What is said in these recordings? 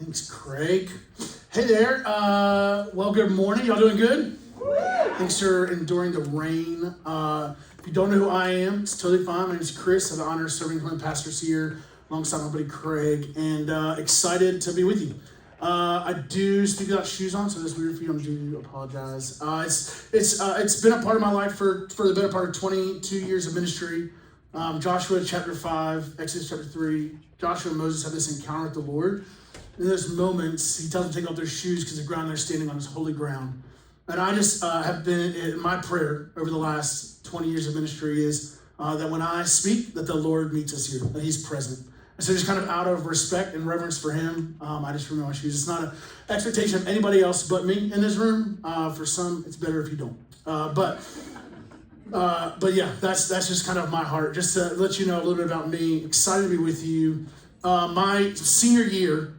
Thanks, Craig. Hey there. Well, good morning. Y'all doing good? Thanks for enduring the rain. If you don't know who I am, it's totally fine. My name is Chris. I have the honor of serving one of the pastors here alongside my buddy Craig, and excited to be with you. I do speak without shoes on, so if it's weird for you, I do apologize. It's been a part of my life for the better part of 22 years of ministry. Joshua chapter 5, Exodus chapter 3. Joshua and Moses have this encounter with the Lord. In those moments, he tells them to take off their shoes because the ground they're standing on is holy ground. And I just have been, in my prayer over the last 20 years of ministry is that when I speak, that the Lord meets us here, that he's present. And so just kind of out of respect and reverence for him, I just remove my shoes. It's not an expectation of anybody else but me in this room. For some, it's better if you don't. But yeah, that's just kind of my heart. Just to let you know a little bit about me. Excited to be with you. My senior year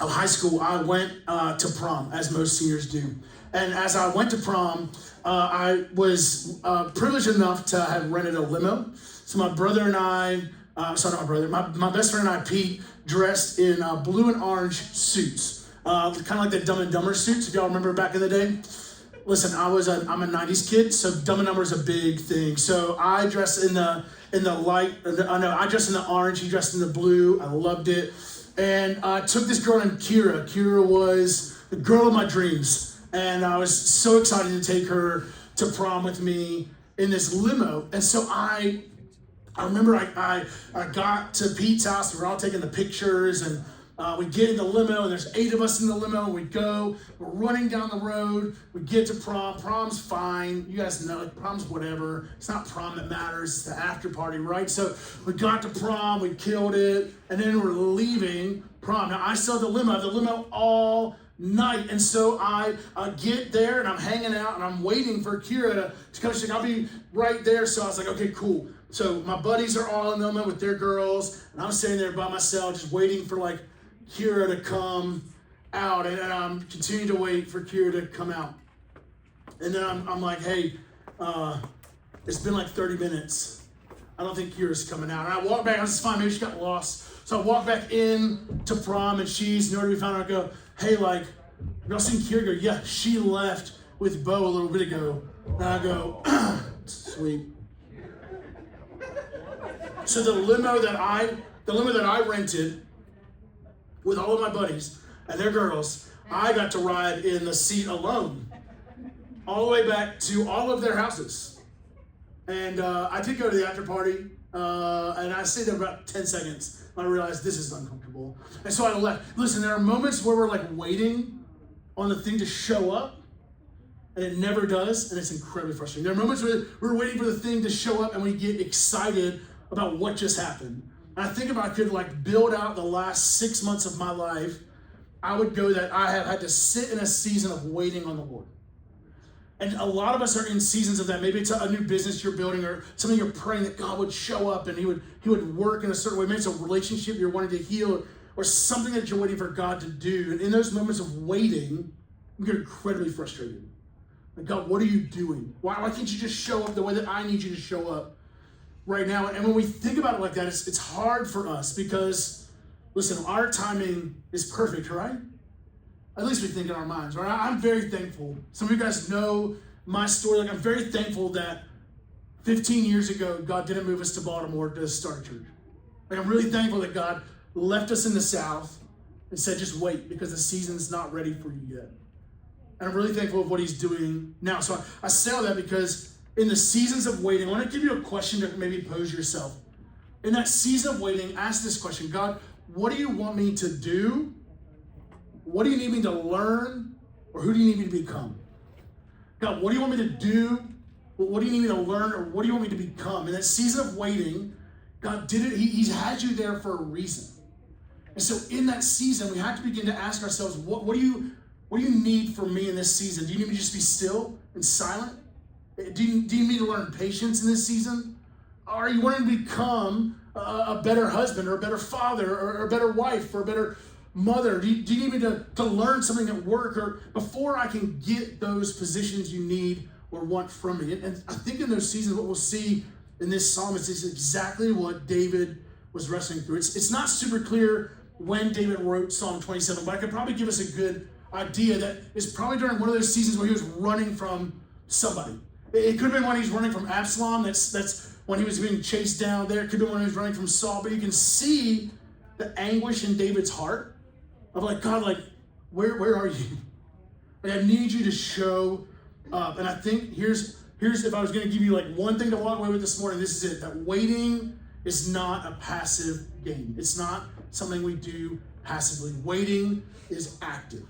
of high school, I went to prom, as most seniors do. And as I went to prom, I was privileged enough to have rented a limo. So my brother and I, my best friend and I, Pete, dressed in blue and orange suits, kind of like the Dumb and Dumber suits, if y'all remember back in the day. Listen, I'm a 90s kid, so Dumb and Dumber is a big thing. So I dressed in the I dressed in the orange, he dressed in the blue. I loved it. And I took this girl named Kira. Kira was the girl of my dreams. And I was so excited to take her to prom with me in this limo. And so I remember I got to Pete's house. We were all taking the pictures, and we get in the limo, and there's 8 of us in the limo, and we're running down the road, we get to prom. Prom's fine. You guys know, like, prom's whatever. It's not prom that matters, it's the after party, right? So we got to prom, we killed it, and then we're leaving prom. Now I still have the limo all night, and so I get there, and I'm hanging out, and I'm waiting for Kira to come. She's like, I'll be right there. So I was like, okay, cool. So my buddies are all in the limo with their girls, and I'm sitting there by myself, just waiting for like Kira to come out, and I'm continuing to wait for Kira to come out. And then I'm like, hey, it's been like 30 minutes. I don't think Kira's coming out. And I walk back, I was fine, maybe she got lost. So I walk back in to prom, and she's nowhere to be found. I go, hey, like, have y'all seen Kira? Go, yeah, she left with Bo a little bit ago. And I go, sweet. So the limo that I rented with all of my buddies and their girls, I got to ride in the seat alone all the way back to all of their houses. And I did go to the after party, and I stayed there about 10 seconds. I realized this is uncomfortable. And so I left. Listen, there are moments where we're like waiting on the thing to show up, and it never does, and it's incredibly frustrating. There are moments where we're waiting for the thing to show up, and we get excited about what just happened. And I think if I could like build out the last 6 months of my life, I would go that I have had to sit in a season of waiting on the Lord. And a lot of us are in seasons of that. Maybe it's a new business you're building, or something you're praying that God would show up and he would work in a certain way. Maybe it's a relationship you're wanting to heal, or something that you're waiting for God to do. And in those moments of waiting, we get incredibly frustrated. Like, God, what are you doing? Why can't you just show up the way that I need you to show up right now? And when we think about it like that, it's hard for us because, listen, our timing is perfect, right? At least we think in our minds, right? I'm very thankful. Some of you guys know my story. Like, I'm very thankful that 15 years ago, God didn't move us to Baltimore to start a church. Like, I'm really thankful that God left us in the South and said, just wait, because the season's not ready for you yet. And I'm really thankful of what he's doing now. So I say all that because in the seasons of waiting, I want to give you a question to maybe pose yourself. In that season of waiting, ask this question: God, what do you want me to do? What do you need me to learn? Or who do you need me to become? God, what do you want me to do? What do you need me to learn? Or what do you want me to become? In that season of waiting, God did it. He's had you there for a reason. And so in that season, we have to begin to ask ourselves, what do you need from me in this season? Do you need me to just be still and silent? Do you need me to learn patience in this season? Are you wanting to become a better husband, or a better father, or a better wife, or a better mother? Do you need me to learn something at work, or before I can get those positions you need or want from me? And I think in those seasons, what we'll see in this psalm is exactly what David was wrestling through. It's not super clear when David wrote Psalm 27, but I could probably give us a good idea that it's probably during one of those seasons where he was running from somebody. It could have been when he was running from Absalom. That's when he was being chased down there. It could have been when he was running from Saul. But you can see the anguish in David's heart of like, God, like, where are you? Like, I need you to show up. And I think here's if I was going to give you like one thing to walk away with this morning, this is it. That waiting is not a passive game. It's not something we do passively. Waiting is active.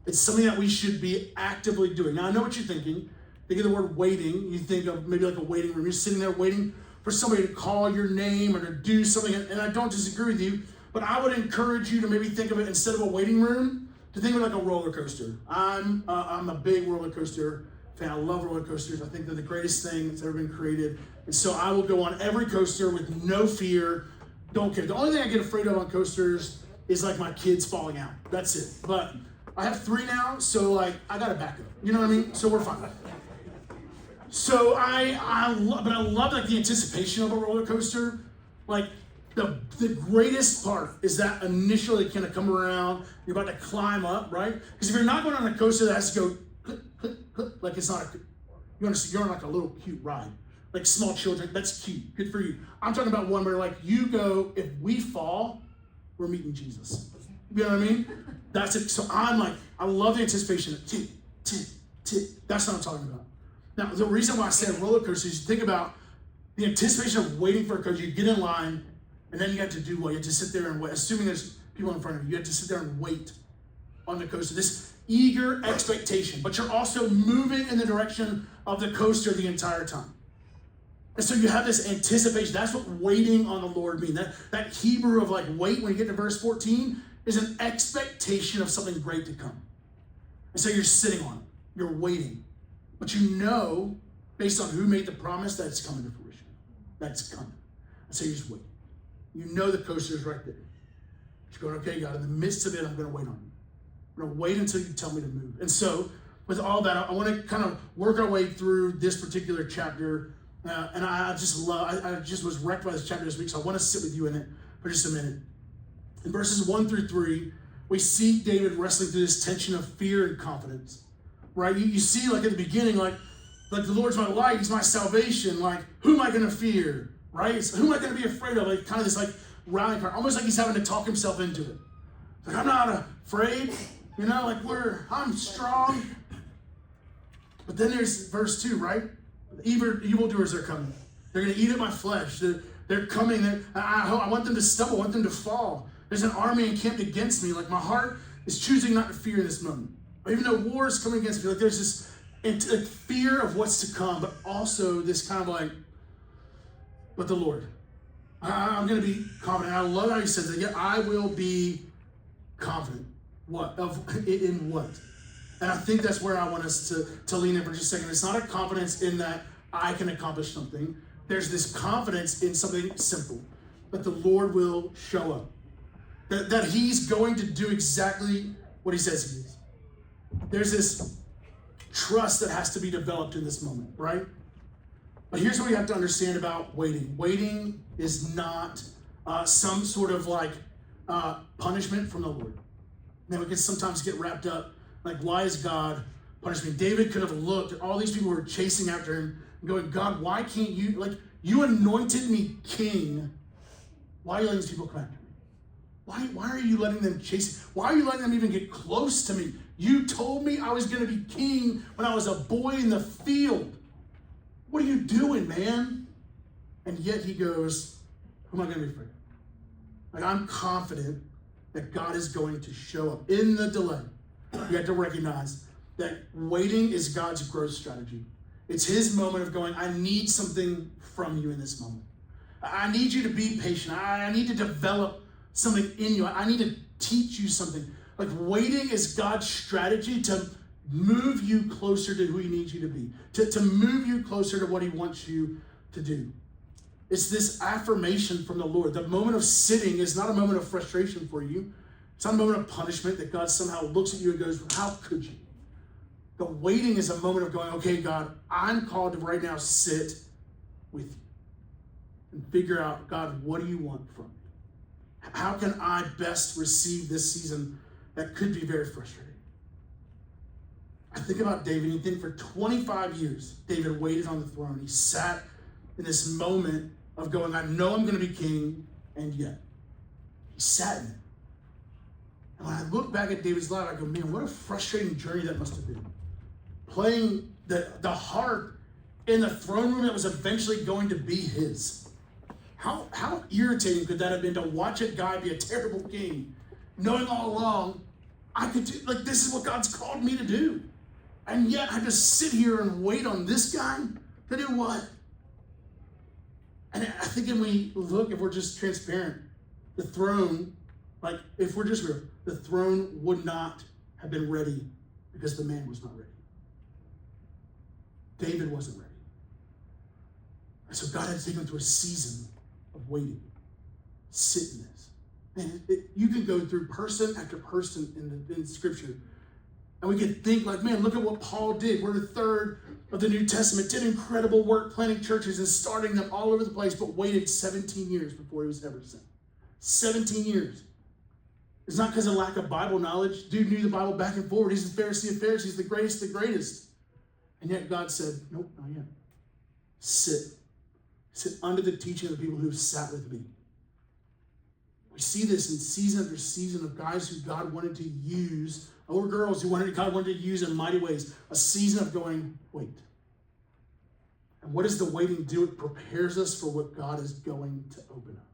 It's something that we should be actively doing. Now, I know what you're thinking. Think of the word waiting. You think of maybe like a waiting room. You're sitting there waiting for somebody to call your name or to do something. And I don't disagree with you, but I would encourage you to maybe think of it instead of a waiting room, to think of it like a roller coaster. I'm a big roller coaster fan. I love roller coasters. I think they're the greatest thing that's ever been created. And so I will go on every coaster with no fear. Don't care. The only thing I get afraid of on coasters is like my kids falling out. That's it. But I have 3 now, so like I got to back up. You know what I mean? So we're fine. So I love like the anticipation of a roller coaster. Like the greatest part is that initially kind of come around, you're about to climb up, right? Because if you're not going on a coaster that has to go click, click, click, like it's not you're on like a little cute ride. Like small children, that's cute, good for you. I'm talking about one where like you go, if we fall, we're meeting Jesus. You know what I mean? That's it. So I'm like, I love the anticipation of tick, tick, tick. That's what I'm talking about. Now, the reason why I said roller coaster is you think about the anticipation of waiting for a coaster. You get in line, and then you have to do what? You have to sit there and wait. Assuming there's people in front of you, you have to sit there and wait on the coaster. This eager expectation, but you're also moving in the direction of the coaster the entire time. And so you have this anticipation. That's what waiting on the Lord means. That Hebrew of like wait, when you get to verse 14, is an expectation of something great to come. And so you're sitting on it. You're waiting. But you know, based on who made the promise, that it's coming to fruition. That's coming. And so you just wait. You know the coaster is right there. You're going, okay, God, in the midst of it, I'm going to wait on you. I'm going to wait until you tell me to move. And so with all that, I want to kind of work our way through this particular chapter. And I just was wrecked by this chapter this week, so I want to sit with you in it for just a minute. In verses 1 through 3, we see David wrestling through this tension of fear and confidence, right? You see, like at the beginning, like the Lord's my light, He's my salvation. Like, who am I going to fear, right? Who am I going to be afraid of? Like, kind of this like rallying cry, almost like he's having to talk himself into it. Like, I'm not afraid, you know, like I'm strong. But then there's verse 2, right? Evildoers are coming. They're going to eat at my flesh. They're coming. I want them to stumble. I want them to fall. There's an army encamped against me. Like my heart is choosing not to fear in this moment. Or even though war is coming against me, like there's this fear of what's to come, but also this kind of like, but the Lord. I'm going to be confident. I love how he says that. Yeah, I will be confident. What? In what? And I think that's where I want us to lean in for just a second. It's not a confidence in that I can accomplish something. There's this confidence in something simple, that the Lord will show up. That He's going to do exactly what He says He is. There's this trust that has to be developed in this moment, right? But here's what we have to understand about waiting. Waiting is not some sort of like punishment from the Lord. Now, we can sometimes get wrapped up like, why is God punishing me? David could have looked at all these people who were chasing after him and going, God, why can't you, like, you anointed me king. Why are you letting these people come after me? Why are you letting them chase? Why are you letting them even get close to me? You told me I was going to be king when I was a boy in the field. What are you doing, man? And yet he goes, who am I going to be afraid of? Like, I'm confident that God is going to show up in the delay. You have to recognize that waiting is God's growth strategy. It's His moment of going, I need something from you in this moment. I need you to be patient. I need to develop something in you. I need to teach you something. Like, waiting is God's strategy to move you closer to who He needs you to be, to move you closer to what He wants you to do. It's this affirmation from the Lord. The moment of sitting is not a moment of frustration for you. It's not a moment of punishment that God somehow looks at you and goes, how could you? The waiting is a moment of going, okay, God, I'm called to right now sit with you and figure out, God, what do you want from me? How can I best receive this season that could be very frustrating? I think about David, and you think for 25 years, David waited on the throne. He sat in this moment of going, I know I'm going to be king, and yet he sat in it. And when I look back at David's life, I go, man, what a frustrating journey that must have been. Playing the harp in the throne room that was eventually going to be his. How irritating could that have been to watch a guy be a terrible king, knowing all along, I could do, like, this is what God's called me to do. And yet I just sit here and wait on this guy to do what? And I think when we look, if we're just transparent, the throne, like if we're just real, the throne would not have been ready because the man was not ready. David wasn't ready. And so God had to take him through a season of waiting, sit in this. And you can go through person after person in Scripture, and we can think like, man, look at what Paul did. We're the third of the New Testament, did incredible work planting churches and starting them all over the place, but waited 17 years before he was ever sent. 17 years. It's not because of lack of Bible knowledge. Dude knew the Bible back and forward. He's the Pharisee of Pharisees, the greatest of the greatest. And yet God said, nope, not yet. Sit. Sit under the teaching of the people who have sat with me. We see this in season after season of guys who God wanted to use, or girls who God wanted to use in mighty ways. A season of going, wait. And what does the waiting do? It prepares us for what God is going to open up.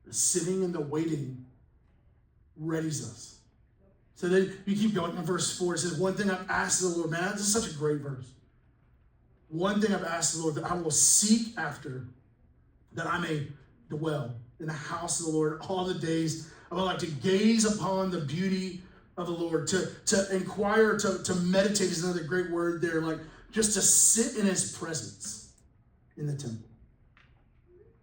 The sitting and the waiting readies us. So then you keep going in verse 4. It says, one thing I've asked the Lord. Man, this is such a great verse. One thing I've asked the Lord, that I will seek after, that I may dwell in the house of the Lord all the days. I would like to gaze upon the beauty of the Lord, to inquire, to meditate is another great word there, like just to sit in his presence in the temple.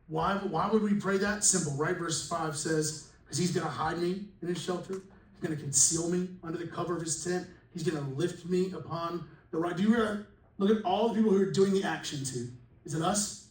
Why would we pray that? Simple, right? Verse 5 says, because he's going to hide me in his shelter. He's going to conceal me under the cover of his tent. He's going to lift me upon the right. Do you look at all the people who are doing the action too? Is it us?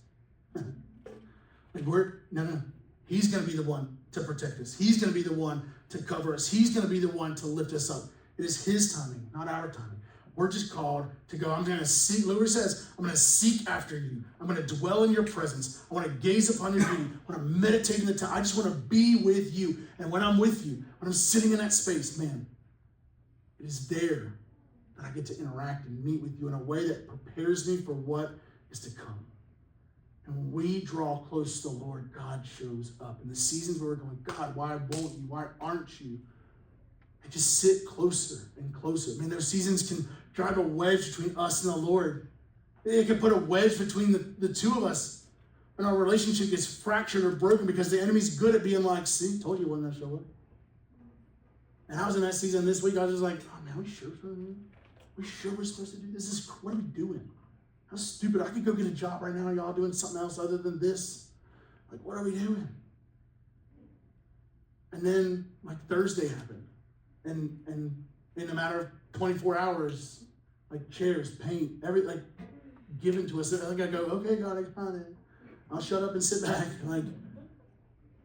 Like no. He's going to be the one to protect us. He's going to be the one to cover us. He's going to be the one to lift us up. It is his timing, not our timing. We're just called to go, I'm going to seek, Lord says, I'm going to seek after you. I'm going to dwell in your presence. I want to gaze upon your beauty. I want to meditate in the time. I just want to be with you. And when I'm with you, when I'm sitting in that space, man, it is there that I get to interact and meet with you in a way that prepares me for what is to come. And when we draw close to the Lord, God shows up. In the seasons where we're going, God, why won't you? Why aren't you? And just sit closer and closer. I mean, those seasons can drive a wedge between us and the Lord. It can put a wedge between the two of us. And our relationship gets fractured or broken because the enemy's good at being like, see, told you wasn't going to show up. And I was in that season this week. I was just like, oh man, we sure we're supposed to do this? What are we doing? How stupid. I could go get a job right now. Y'all doing something else other than this. Like, what are we doing? And then, like, Thursday happened. And in a matter of 24 hours, like, chairs, paint, everything, like, given to us. I think I go, okay, God, I got it. I'll shut up and sit back. Like,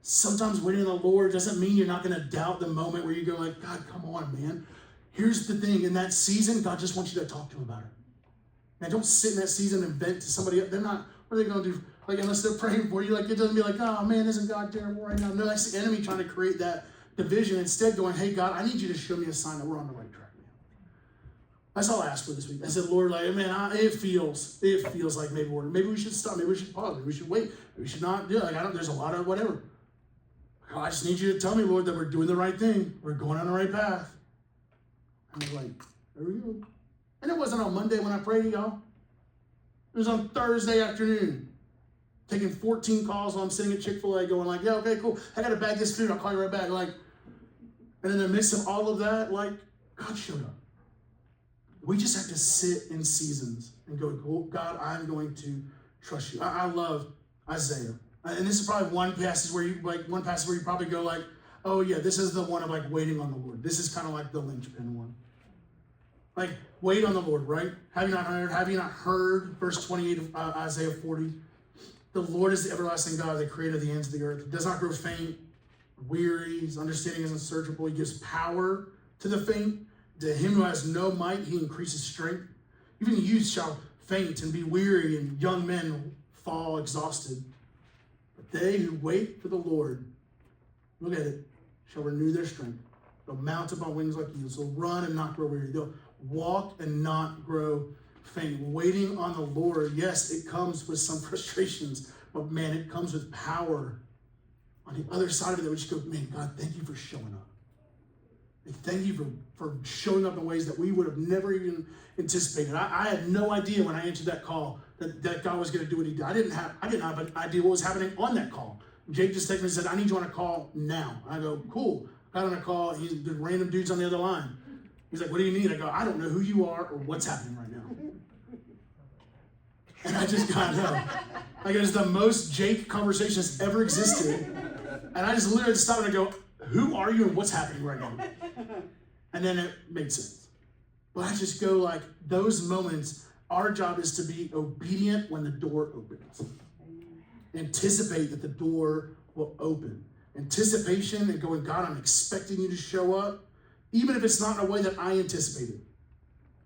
sometimes waiting on the Lord doesn't mean you're not going to doubt the moment where you go, like, God, come on, man. Here's the thing. In that season, God just wants you to talk to him about it. Now, don't sit in that season and vent to somebody else. They're not, what are they going to do? Like, unless they're praying for you, like, it doesn't be like, oh, man, isn't God terrible right now? No, that's the enemy trying to create that division. Instead, going, hey, God, I need you to show me a sign that we're on the right track, man. That's all I asked for this week. I said, Lord, like, man, it feels like maybe we should stop. Maybe we should pause. Maybe we should wait. Maybe we should not do it. Like, there's a lot of whatever. I just need you to tell me, Lord, that we're doing the right thing. We're going on the right path. I was like, there we go. And it wasn't on Monday when I prayed, y'all. It was on Thursday afternoon. Taking 14 calls while I'm sitting at Chick-fil-A going like, yeah, okay, cool. I got to bag this food. I'll call you right back. Like, and in the midst of all of that, like, God showed up. We just have to sit in seasons and go, God, I'm going to trust you. I love Isaiah. And this is probably one passage where you probably go like, oh yeah, this is the one of like waiting on the Lord. This is kind of like the linchpin one. Like, wait on the Lord, right? Have you not heard? Have you not heard? Verse 28 of Isaiah 40. The Lord is the everlasting God, the creator of the ends of the earth. He does not grow faint, weary. His understanding is unsearchable. He gives power to the faint. To him who has no might, he increases strength. Even youth shall faint and be weary, and young men fall exhausted. But they who wait for the Lord, look at it, shall renew their strength. They'll mount up on wings like eagles. They'll run and not grow weary. They'll walk and not grow faint. Waiting on the Lord, yes, it comes with some frustrations, but man, it comes with power. On the other side of it, we just go, man, God, thank you for showing up. Thank you for showing up in ways that we would have never even anticipated. I had no idea when I answered that call that God was going to do what he did. I didn't have an idea what was happening on that call. Jake just texted me and said, I need you on a call now. I go, cool. Got on a call. He's the random dudes on the other line. He's like, what do you need? I go, I don't know who you are or what's happening right now. And I just got no. Like, it was the most Jake conversation that's ever existed. And I just literally stopped and I go, who are you and what's happening right now? And then it made sense. But I just go like, those moments, our job is to be obedient when the door opens. Anticipate that the door will open. Anticipation and going, God, I'm expecting you to show up, even if it's not in a way that I anticipated.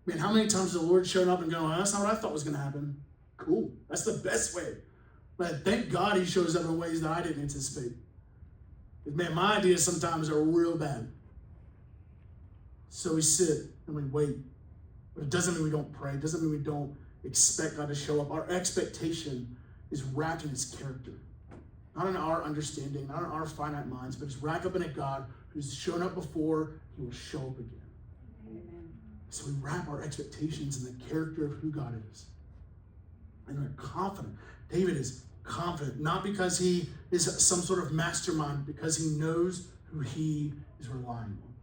Man, how many times has the Lord shown up and going, that's not what I thought was going to happen? Cool. That's the best way. But thank God he shows up in ways that I didn't anticipate. Man, my ideas sometimes are real bad. So we sit and we wait. But it doesn't mean we don't pray. It doesn't mean we don't expect God to show up. Our expectation is wrapped in his character. Not in our understanding, not in our finite minds, but it's wrapped up in a God who's shown up before, he will show up again. Amen. So we wrap our expectations in the character of who God is. And we're confident. David is confident, not because he is some sort of mastermind, because he knows who he is relying on.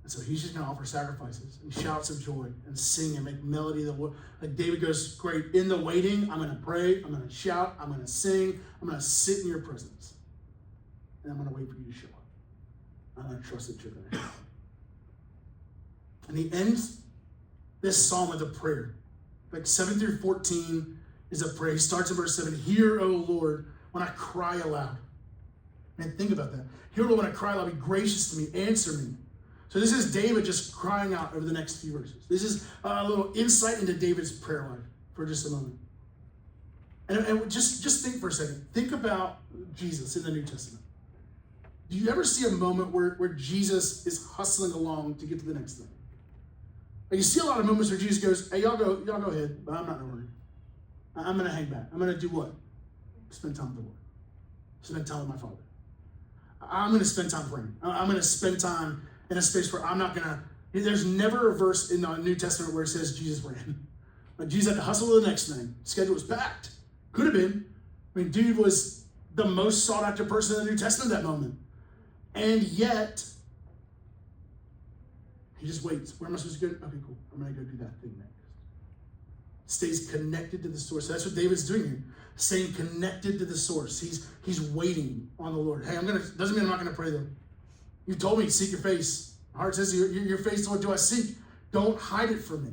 And so he's just going to offer sacrifices and shouts of joy and sing and make melody. Like David goes, great, in the waiting, I'm going to pray, I'm going to shout, I'm going to sing, I'm going to sit in your presence. And I'm going to wait for you to show up. I'm going to trust that you're going to show up. And he ends this psalm with a prayer. Like 7 through 14 is a prayer. He starts in verse 7. Hear, O Lord, when I cry aloud. Man, think about that. Hear, Lord, when I cry aloud, be gracious to me, answer me. So this is David just crying out over the next few verses. This is a little insight into David's prayer life for just a moment. And just think for a second. Think about Jesus in the New Testament. Do you ever see a moment where Jesus is hustling along to get to the next thing? Like you see a lot of moments where Jesus goes, hey, y'all go ahead, but I'm not going to worry. I'm going to hang back. I'm going to do what? Spend time with the Lord. Spend time with my Father. I'm going to spend time praying. I'm going to spend time in a space where I'm not going to, there's never a verse in the New Testament where it says Jesus ran. Like Jesus had to hustle to the next thing. Schedule was packed. Could have been. I mean, dude was the most sought after person in the New Testament at that moment. And yet, he just waits. Where am I supposed to go? Okay, cool. I'm going to go do that thing next. Stays connected to the source. That's what David's doing here. Staying connected to the source. He's waiting on the Lord. Hey, doesn't mean I'm not going to pray though. You told me to seek your face. My heart says your face, what do I seek? Don't hide it from me.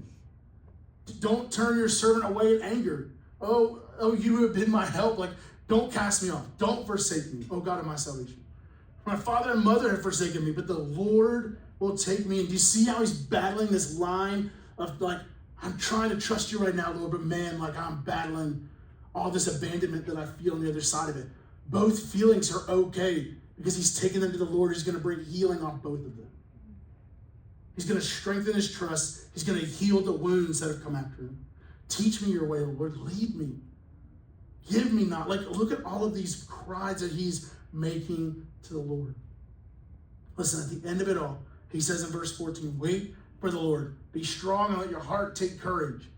Don't turn your servant away in anger. Oh, you have been my help. Like, don't cast me off. Don't forsake me, oh God of my salvation. My father and mother have forsaken me, but the Lord will take me. And do you see how he's battling this line of like, I'm trying to trust you right now, Lord, but man, like I'm battling all this abandonment that I feel on the other side of it. Both feelings are okay because he's taken them to the Lord. He's going to bring healing off both of them. He's going to strengthen his trust. He's going to heal the wounds that have come after him. Teach me your way, Lord. Lead me. Give me not. Like, look at all of these cries that he's making to the Lord. Listen, at the end of it all, he says in verse 14, wait for the Lord. Be strong and let your heart take courage.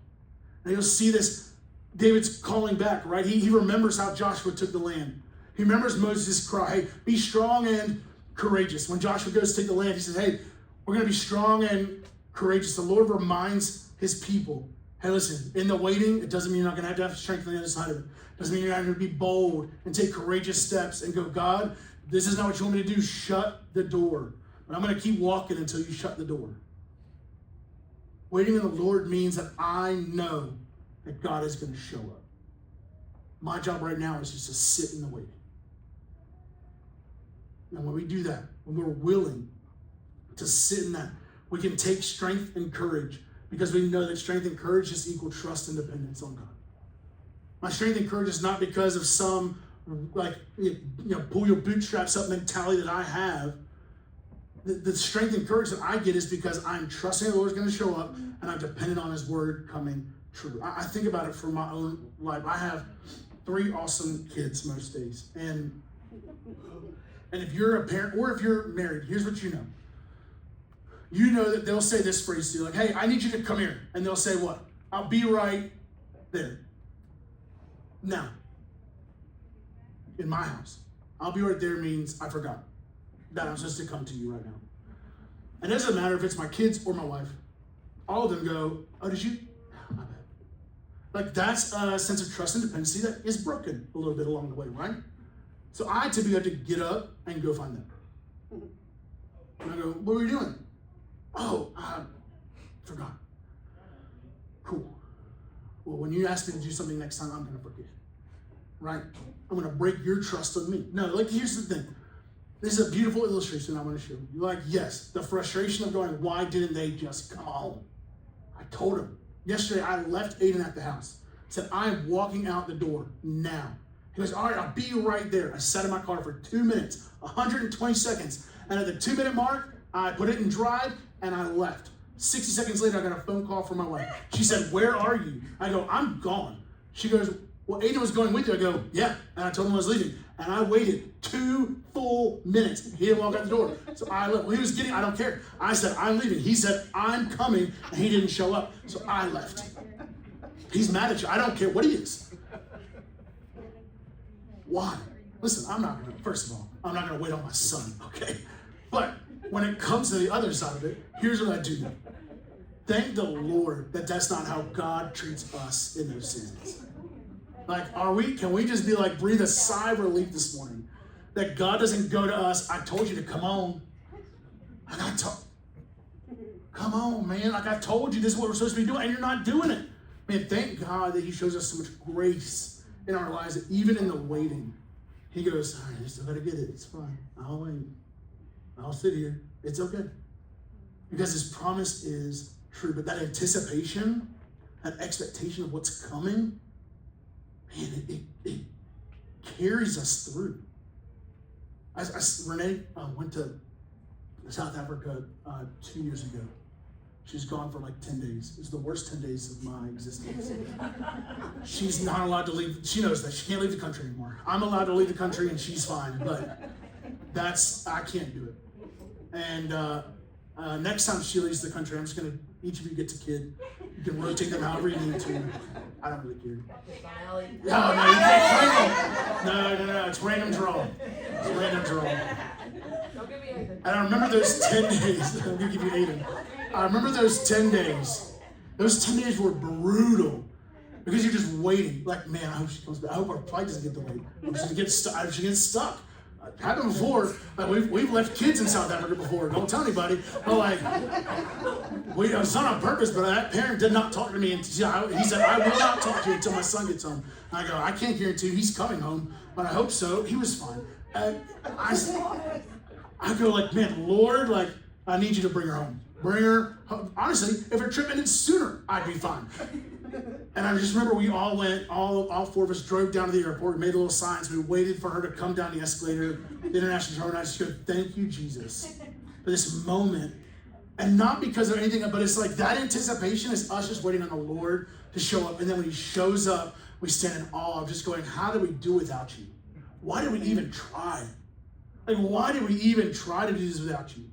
And you'll see this, David's calling back, right? He remembers how Joshua took the land. He remembers Moses' cry, hey, be strong and courageous. When Joshua goes to take the land, he says, hey, we're going to be strong and courageous. The Lord reminds his people, hey, listen, in the waiting, it doesn't mean you're not going to have strength on the other side of it. It doesn't mean you're not going to be bold and take courageous steps and go, God, this is not what you want me to do. Shut the door. But I'm going to keep walking until you shut the door. Waiting on the Lord means that I know that God is going to show up. My job right now is just to sit in the waiting. And when we do that, when we're willing to sit in that, we can take strength and courage, because we know that strength and courage is equal trust and dependence on God. My strength and courage is not because of some pull your bootstraps up mentality that I have. The strength and courage that I get is because I'm trusting the Lord's going to show up, and I'm dependent on His word coming true. I think about it from my own life. I have 3 awesome kids most days, and if you're a parent or if you're married, here's what you know. You know that they'll say this phrase to you, like, hey, I need you to come here. And they'll say what? I'll be right there. Now, in my house, I'll be right there means I forgot that I'm supposed to come to you right now. And it doesn't matter if it's my kids or my wife. All of them go, oh, did you? My bad. Like, that's a sense of trust and dependency that is broken a little bit along the way, right? So I typically have to get up and go find them. And I go, what were you doing? Oh, I forgot. Cool. Well, when you ask me to do something next time, I'm going to forget. Right? I'm going to break your trust on me. No, like, here's the thing. This is a beautiful illustration I want to show you. You're like, yes, the frustration of going, why didn't they just come home? I told him. Yesterday, I left Aiden at the house. Said, I'm walking out the door now. He goes, all right, I'll be right there. I sat in my car for 2 minutes, 120 seconds. And at the 2-minute mark, I put it in drive and I left. 60 seconds later, I got a phone call from my wife. She said, where are you? I go, I'm gone. She goes, well, Aiden was going with you. I go, yeah. And I told him I was leaving. And I waited 2 full minutes. He didn't walk out the door. So I left. Well, he was getting, I don't care. I said, I'm leaving. He said, I'm coming. And he didn't show up. So I left. He's mad at you. I don't care what he is. Why? Listen, first of all, I'm not going to wait on my son, okay? But when it comes to the other side of it, here's what I do know. Thank the Lord that that's not how God treats us in those seasons. Like, can we just be like, breathe a sigh of relief this morning that God doesn't go to us, I told you to come on. Come on, man. Like, I told you this is what we're supposed to be doing, and you're not doing it. Man, thank God that He shows us so much grace in our lives that even in the waiting, He goes, all right, you still got to get it. It's fine. I'll wait. I'll sit here. It's okay. Because His promise is true. But that anticipation, that expectation of what's coming, man, it carries us through. Renee went to South Africa 2 years ago. She was gone for like 10 days. It was the worst 10 days of my existence. She's not allowed to leave. She knows that. She can't leave the country anymore. I'm allowed to leave the country and she's fine, but I can't do it. And next time she leaves the country, I'm just going to, each of you gets a kid. You can rotate them however you need to. I don't really care. No, you can't claim them. No, it's random draw. It's random draw. And I remember those 10 days. I'm going to give you Aiden. I remember those 10 days. Those 10 days were brutal because you're just waiting. Like, man, I hope she comes back. I hope our flight doesn't get delayed. I hope she gets stuck. It happened before. Like, we've left kids in South Africa before. Don't tell anybody. But like, it was not on purpose, but that parent did not talk to me. And he said, I will not talk to you until my son gets home. And I go, I can't guarantee he's coming home, but I hope so. He was fine. I go like, man, Lord, like, I need you to bring her home. Bring her home. Honestly, if her trip ended sooner, I'd be fine. And I just remember we all went, all 4 of us drove down to the airport, made little signs. We waited for her to come down the escalator, the international terminal. I just go, thank you, Jesus, for this moment. And not because of anything, but it's like that anticipation is us just waiting on the Lord to show up. And then when He shows up, we stand in awe of just going, how did we do without you? Why did we even try? Like, why did we even try to do this without you?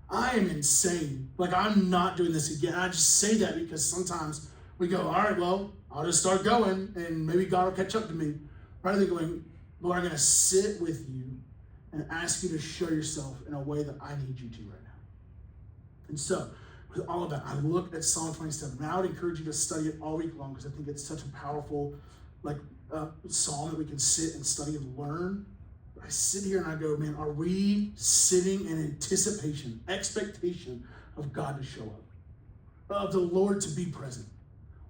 I am insane. Like, I'm not doing this again. I just say that because sometimes we go, all right, well, I'll just start going and maybe God will catch up to me. Rather than going, Lord, I'm going to sit with you and ask you to show yourself in a way that I need you to right now. And so, with all of that, I look at Psalm 27. And I would encourage you to study it all week long because I think it's such a powerful psalm that we can sit and study and learn. I sit here and I go, man, are we sitting in anticipation, expectation of God to show up, of the Lord to be present?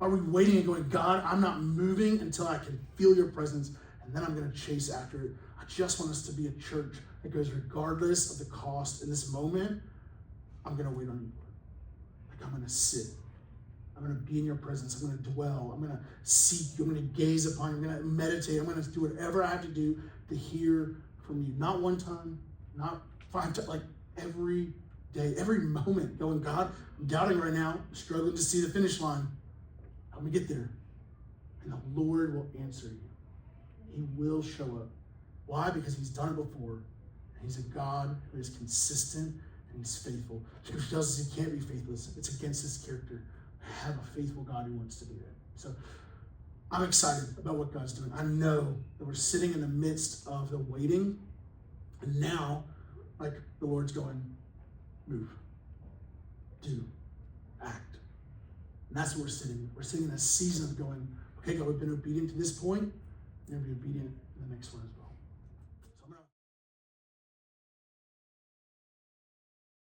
Are we waiting and going, God, I'm not moving until I can feel your presence, and then I'm going to chase after it? I just want us to be a church that goes, regardless of the cost in this moment, I'm going to wait on you, Lord. Like, I'm going to sit. I'm going to be in your presence. I'm going to dwell. I'm going to seek you. I'm going to gaze upon you. I'm going to meditate. I'm going to do whatever I have to do to hear from you. Not one time, not 5 times, like every day, every moment, going, God, I'm doubting right now, struggling to see the finish line. Help me get there. And the Lord will answer you. He will show up. Why? Because he's done it before. And he's a God who is consistent and he's faithful. Scripture tells us he can't be faithless. It's against his character. I have a faithful God who wants to be there. So I'm excited about what God's doing. I know that we're sitting in the midst of the waiting. And now, like, the Lord's going, move, do, act. And that's what we're sitting in. We're sitting in a season of going, okay, God, we've been obedient to this point. We're going to be obedient in the next one as well.